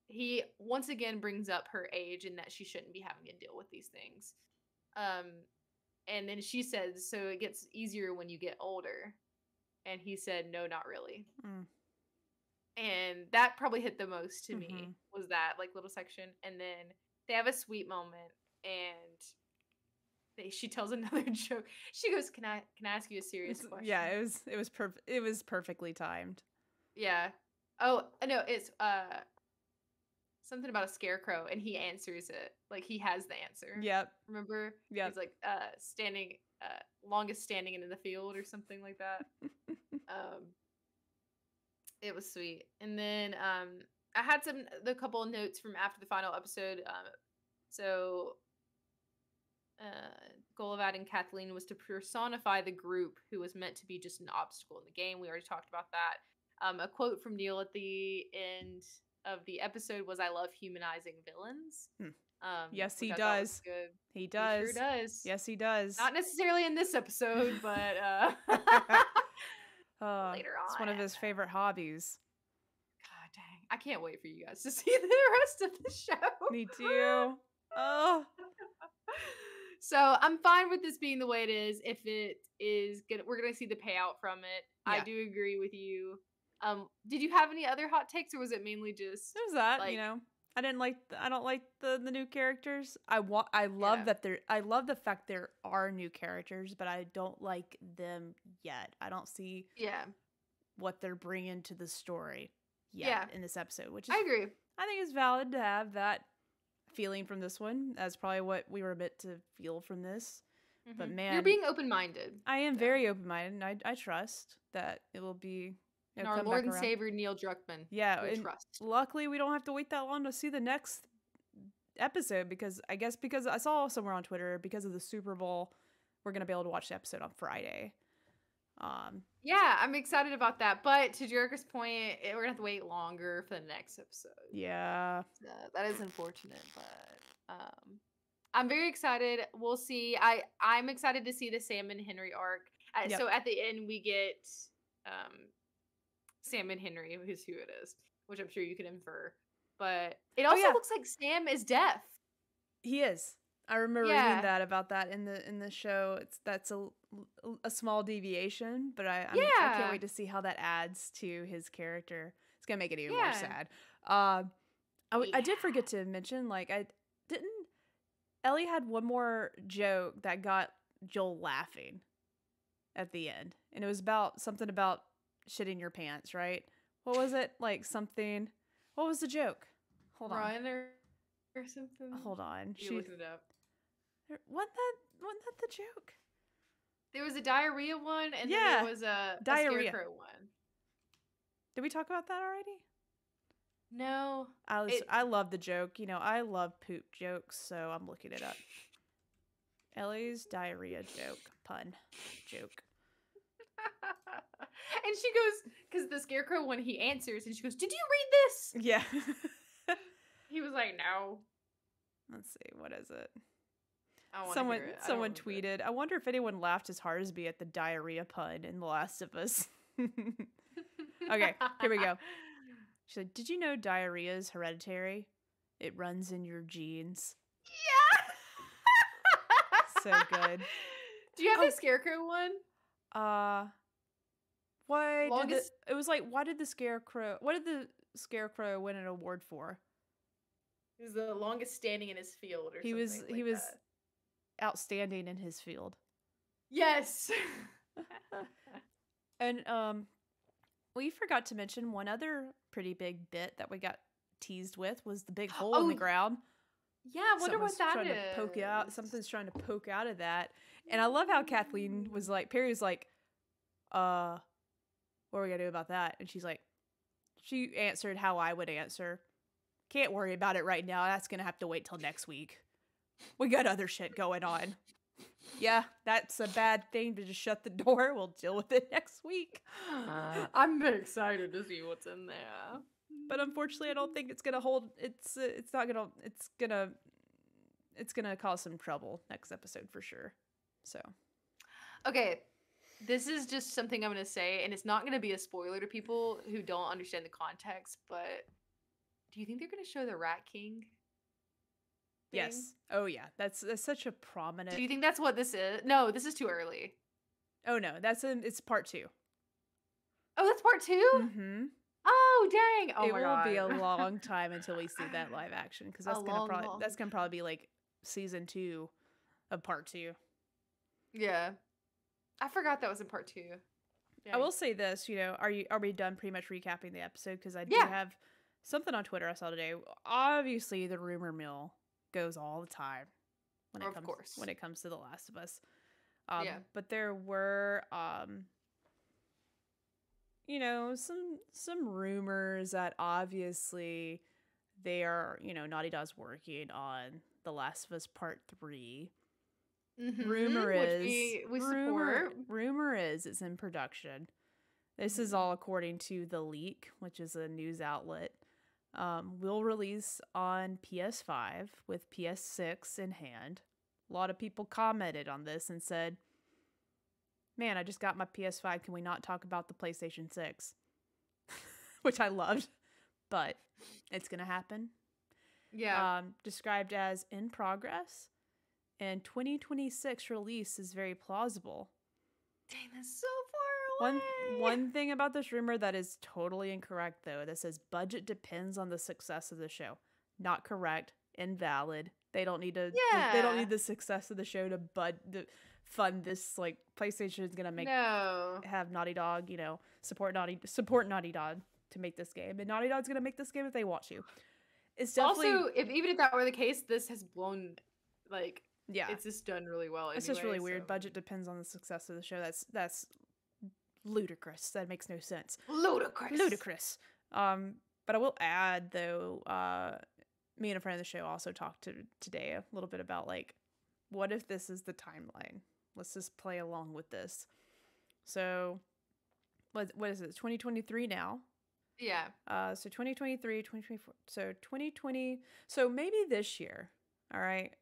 Speaker 2: he once again brings up her age and that she shouldn't be having to deal with these things. And then she says, so it gets easier when you get older. And he said, no, not really. And that probably hit the most to me was that like little section. And then they have a sweet moment and she tells another joke. She goes, can I ask you a serious question?
Speaker 1: Yeah, it was perfectly timed.
Speaker 2: Yeah. Oh, no, it's something about a scarecrow, and he answers it. Like, he has the answer.
Speaker 1: Yep.
Speaker 2: Remember?
Speaker 1: Yep.
Speaker 2: He's like, longest standing in the field or something like that. It was sweet. And then I had the couple of notes from after the final episode. So Golivad and Kathleen was to personify the group who was meant to be just an obstacle in the game. We already talked about that. A quote from Neil at the end of the episode was, "I love humanizing villains."
Speaker 1: Yes, he does.
Speaker 2: Good.
Speaker 1: He does.
Speaker 2: He sure does.
Speaker 1: Yes, he does.
Speaker 2: Not necessarily in this episode, but later on.
Speaker 1: It's one of his favorite hobbies.
Speaker 2: God dang. I can't wait for you guys to see the rest of the show.
Speaker 1: Me too. Oh.
Speaker 2: So I'm fine with this being the way it is. If it is good, we're going to see the payout from it. Yeah. I do agree with you. Did you have any other hot takes, or was it mainly just?
Speaker 1: It was that, like, I don't like the new characters. I love the fact there are new characters, but I don't like them yet. I don't see what they're bringing to the story yet in this episode, which is,
Speaker 2: I agree.
Speaker 1: I think it's valid to have that feeling from this one. That's probably what we were meant to feel from this. But man,
Speaker 2: you're being open-minded.
Speaker 1: I am very open-minded, and I trust that it will be.
Speaker 2: And our Lord and Savior Neil Druckmann.
Speaker 1: Yeah, and luckily we don't have to wait that long to see the next episode because I saw somewhere on Twitter because of the Super Bowl, we're gonna be able to watch the episode on Friday.
Speaker 2: Yeah, I'm excited about that. But to Jerica's point, we're gonna have to wait longer for the next episode.
Speaker 1: Yeah,
Speaker 2: that is unfortunate, but I'm very excited. We'll see. I'm excited to see the Sam and Henry arc. So at the end we get Sam and Henry, who's who it is, which I'm sure you can infer. But it also looks like Sam is deaf.
Speaker 1: He is. I remember reading that about that in the show. That's a small deviation, but I can't wait to see how that adds to his character. It's gonna make it even more sad. I did forget to mention, like, I didn't Ellie had one more joke that got Joel laughing at the end. And it was something about shitting your pants, right? What was it? Like something. What was the joke? Hold on.
Speaker 2: Run or something.
Speaker 1: Hold on.
Speaker 2: You looking it up.
Speaker 1: Wasn't that the joke?
Speaker 2: There was a diarrhea one, and then there was a scarecrow one.
Speaker 1: Did we talk about that already?
Speaker 2: No.
Speaker 1: I love the joke. You know, I love poop jokes, so I'm looking it up. Ellie's diarrhea pun joke.
Speaker 2: And she goes, because the scarecrow one, he answers, and she goes, "Did you read this?"
Speaker 1: Yeah.
Speaker 2: He was like, "No."
Speaker 1: Let's see, what is it?
Speaker 2: Someone
Speaker 1: tweeted, "I wonder if anyone laughed as hard as me at the diarrhea pun in The Last of Us." Okay, here we go. She said, "Did you know diarrhea is hereditary? It runs in your genes."
Speaker 2: Yeah.
Speaker 1: So good.
Speaker 2: Do you have the scarecrow one?
Speaker 1: What did the scarecrow win an award for?
Speaker 2: He was the longest standing in his field, or
Speaker 1: he was outstanding in his field.
Speaker 2: Yes.
Speaker 1: And we forgot to mention one other pretty big bit that we got teased with was the big hole in the ground.
Speaker 2: Yeah, I wonder what that is.
Speaker 1: To poke out. Something's trying to poke out of that. And I love how Kathleen was like, Perry was like, what are we gonna do about that? And she answered how I would answer. Can't worry about it right now. That's gonna have to wait till next week. We got other shit going on. Yeah, that's a bad thing to just shut the door. We'll deal with it next week.
Speaker 2: I'm excited to see what's in there.
Speaker 1: But unfortunately, I don't think it's gonna hold. It's gonna cause some trouble next episode for sure. So,
Speaker 2: okay, this is just something I'm gonna say, and it's not gonna be a spoiler to people who don't understand the context. But do you think they're gonna show the Rat King?
Speaker 1: Yes. Oh yeah, that's such a prominent.
Speaker 2: Do you think that's what this is? No, this is too early.
Speaker 1: Oh no, it's part 2.
Speaker 2: Oh, that's part 2.
Speaker 1: Mm-hmm.
Speaker 2: Oh dang! Oh
Speaker 1: it
Speaker 2: my
Speaker 1: will
Speaker 2: god!
Speaker 1: Be a long time until we see that live action because that's gonna probably be like season 2 of part 2.
Speaker 2: Yeah, I forgot that was in part 2.
Speaker 1: I will say this, you know, are we done pretty much recapping the episode? Because I do have something on Twitter I saw today. Obviously, the rumor mill goes all the time when it comes to The Last of Us. But there were you know, some rumors that obviously they are, you know, Naughty Dog's working on The Last of Us Part 3.
Speaker 2: Mm-hmm.
Speaker 1: Rumor is
Speaker 2: we support.
Speaker 1: Rumor is it's in production. This is all according to The Leak, which is a news outlet. Will release on PS5 with PS6 in hand. A lot of people commented on this and said, "Man, I just got my PS5. Can we not talk about the PlayStation 6?" Which I loved, but it's going to happen.
Speaker 2: Yeah.
Speaker 1: Described as in progress, and 2026 release is very plausible.
Speaker 2: Dang, that's so far away.
Speaker 1: One thing about this rumor that is totally incorrect, though, that says budget depends on the success of the show. Not correct. Invalid. They don't need to. Yeah. They don't need the success of the show to fund this. Like PlayStation is gonna have Naughty Dog, you know, support Naughty Dog to make this game, and Naughty Dog's gonna make this game if they want to. It's definitely
Speaker 2: also even if that were the case, this has blown like it's just done really well.
Speaker 1: It's just really weird. Budget depends on the success of the show. That's ludicrous. That makes no sense. Ludicrous. But I will add though, me and a friend of the show also talked today a little bit about like, what if this is the timeline? Let's just play along with this. So, what is it? 2023 now.
Speaker 2: Yeah.
Speaker 1: So 2023, 2024. So 2020. So maybe this year. All right.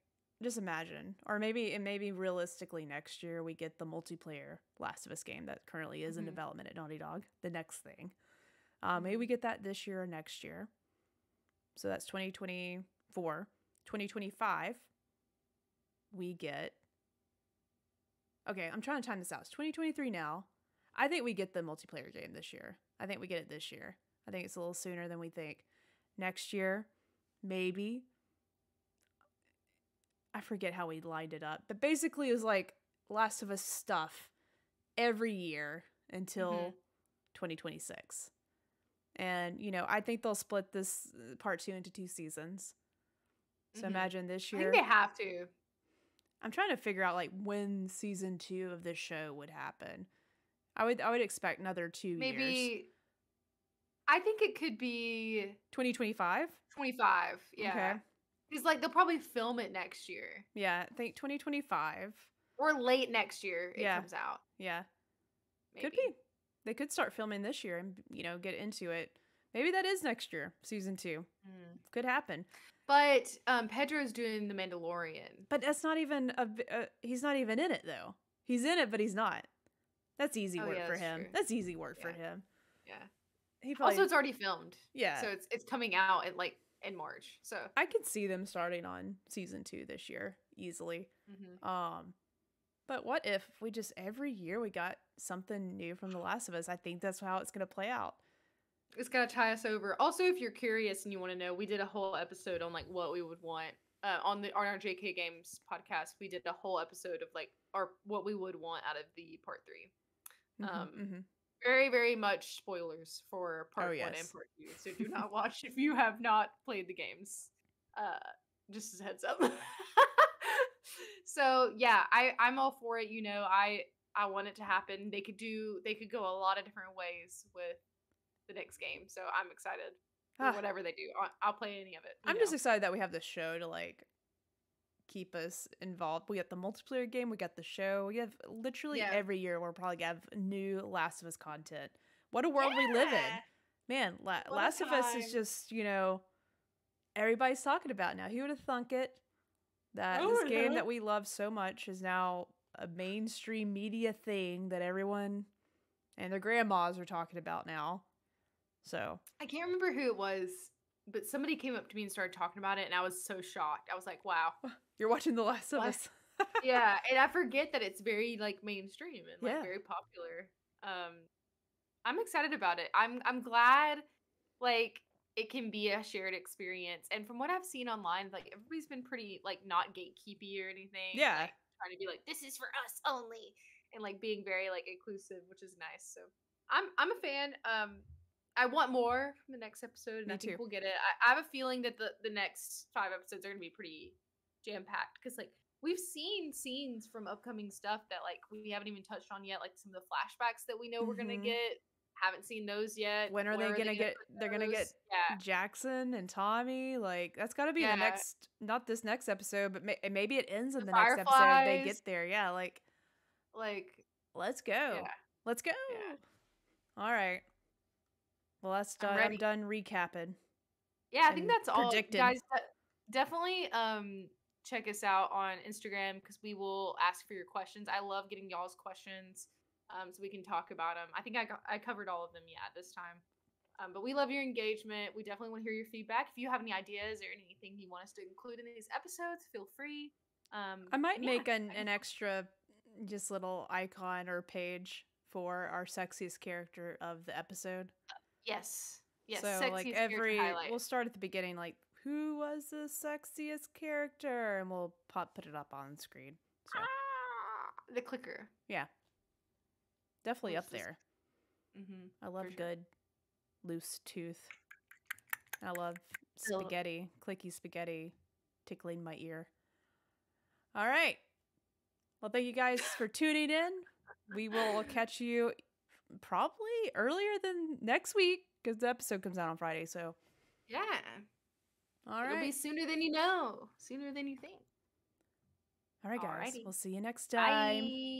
Speaker 1: Just imagine, or maybe realistically next year we get the multiplayer Last of Us game that currently is in development at Naughty Dog. The next thing, maybe we get that this year or next year. So that's 2024, 2025. We get. Okay, I'm trying to time this out. It's 2023 now. I think we get the multiplayer game this year. I think we get it this year. I think it's a little sooner than we think. Next year, maybe. I forget how we lined it up, but basically it was like Last of Us stuff every year until 2026. And, you know, I think they'll split this part 2 into 2 seasons. So imagine this year.
Speaker 2: I think they have to.
Speaker 1: I'm trying to figure out like when season 2 of this show would happen. I would expect another 2 years.
Speaker 2: Maybe I think it could be
Speaker 1: 2025?
Speaker 2: 25. Yeah.
Speaker 1: Okay.
Speaker 2: Because like they'll probably film it next year.
Speaker 1: Yeah, I think 2025.
Speaker 2: Or late next year it comes out.
Speaker 1: Yeah.
Speaker 2: Maybe.
Speaker 1: Could be. They could start filming this year and, you know, get into it. Maybe that is next year, season 2. Could happen.
Speaker 2: But Pedro's doing The Mandalorian.
Speaker 1: But that's not even he's not even in it though. He's in it, but he's not. That's easy work for him.
Speaker 2: True.
Speaker 1: That's easy work for him.
Speaker 2: Yeah.
Speaker 1: He probably,
Speaker 2: also, it's already filmed.
Speaker 1: Yeah.
Speaker 2: So it's coming out in March. So
Speaker 1: I could see them starting on season 2 this year easily. But what if we just every year we got something new from The Last of Us? I think that's how it's going to play out.
Speaker 2: It's gonna tie us over. Also, if you're curious and you want to know, we did a whole episode on like what we would want on our jkgames podcast. We did a whole episode of like what we would want out of the part 3. Very, very much spoilers for part 1 and part 2. So do not watch if you have not played the games. Just as a heads up. So yeah, I'm all for it. You know, I want it to happen. They could go a lot of different ways with the next game. So I'm excited for whatever they do. I'll play any of it.
Speaker 1: I'm just excited that we have the show to like keep us involved. We got the multiplayer game. We got the show. We have literally every year we'll probably have new Last of Us content. What a world we live in. Man, Last of Us is just, you know, everybody's talking about now. Who would have thunk it that this game that we love so much is now a mainstream media thing that everyone and their grandmas are talking about now. So
Speaker 2: I can't remember who it was, but somebody came up to me and started talking about it, and I was so shocked. I was like, "Wow,
Speaker 1: you're watching The Last of Us."
Speaker 2: Yeah, and I forget that it's very like mainstream and like very popular. I'm excited about it. I'm glad like it can be a shared experience. And from what I've seen online, like everybody's been pretty like not gatekeepy or anything.
Speaker 1: Yeah,
Speaker 2: like, trying to be like, this is for us only, and like being very like inclusive, which is nice. So I'm a fan. I want more from the next episode, and
Speaker 1: Me
Speaker 2: I think
Speaker 1: too.
Speaker 2: we'll get it. I have a feeling that the next 5 episodes are gonna be pretty jam packed because like we've seen scenes from upcoming stuff that like we haven't even touched on yet, like some of the flashbacks that we know we're gonna get. Haven't seen those yet.
Speaker 1: When are they gonna get? They're gonna get Jackson and Tommy. Like that's got to be the next, not this next episode, but maybe it ends in the next episode. They get there, yeah. Like let's go.
Speaker 2: Yeah.
Speaker 1: Let's go.
Speaker 2: Yeah.
Speaker 1: All right. Well, that's done. I'm done recapping.
Speaker 2: Yeah, I think that's all, guys. Definitely check us out on Instagram because we will ask for your questions. I love getting y'all's questions. So we can talk about them. I think I covered all of them, this time. But we love your engagement. We definitely want to hear your feedback. If you have any ideas or anything you want us to include in these episodes, feel free.
Speaker 1: I might make an extra just little icon or page for our sexiest character of the episode.
Speaker 2: Yes.
Speaker 1: So like we'll start at the beginning, like who was the sexiest character, and we'll put it up on screen. So.
Speaker 2: The clicker.
Speaker 1: Yeah. Definitely up there. I love good loose tooth. I love spaghetti, clicky spaghetti tickling my ear. All right. Well, thank you guys for tuning in. We will catch you probably earlier than next week because the episode comes out on Friday. So
Speaker 2: yeah.
Speaker 1: All right.
Speaker 2: It'll be sooner than you know. Sooner than you think.
Speaker 1: All right, guys. Alrighty. We'll see you next time.
Speaker 2: Bye.